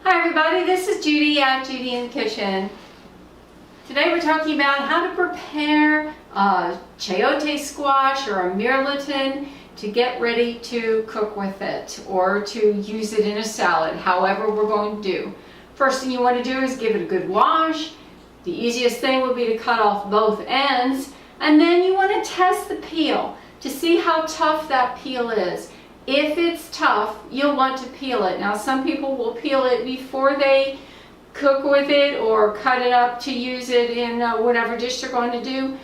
Hi everybody, this is Judy at Judy in the Kitchen. Today we're talking about how to prepare a chayote squash or a mirliton to get ready to cook with it or to use it in a salad, however we're going to do. First thing you want to do is give it a good wash. The easiest thing would be to cut off both ends, and then you want to test the peel to see how tough that peel is. If it's tough, you'll want to peel it. Now some people will peel it before they cook with it or cut it up to use it in whatever dish they're going to do.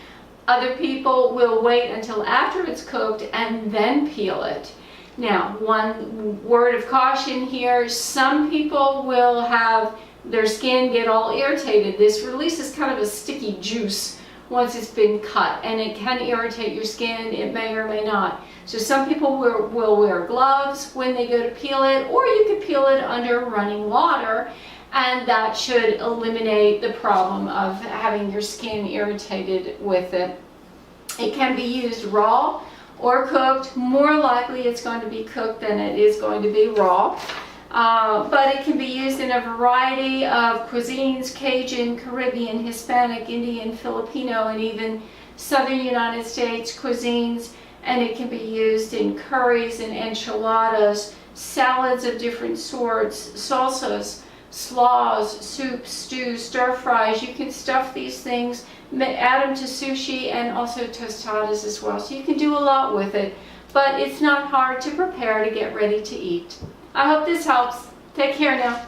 Other people will wait until after it's cooked and then peel it. Now, one word of caution here, some people will have their skin get all irritated. This releases kind of a sticky juice once it's been cut, and it can irritate your skin. It may or may not. So some people will wear gloves when they go to peel it, or you could peel it under running water, and that should eliminate the problem of having your skin irritated with it. It can be used raw or cooked. More likely it's going to be cooked than it is going to be raw. But it can be used in a variety of cuisines: Cajun, Caribbean, Hispanic, Indian, Filipino, and even Southern United States cuisines. And it can be used in curries and enchiladas, salads of different sorts, salsas, slaws, soups, stews, stir fries. You can stuff these things, add them to sushi and also tostadas as well. So you can do a lot with it, but it's not hard to prepare to get ready to eat. I hope this helps. Take care now.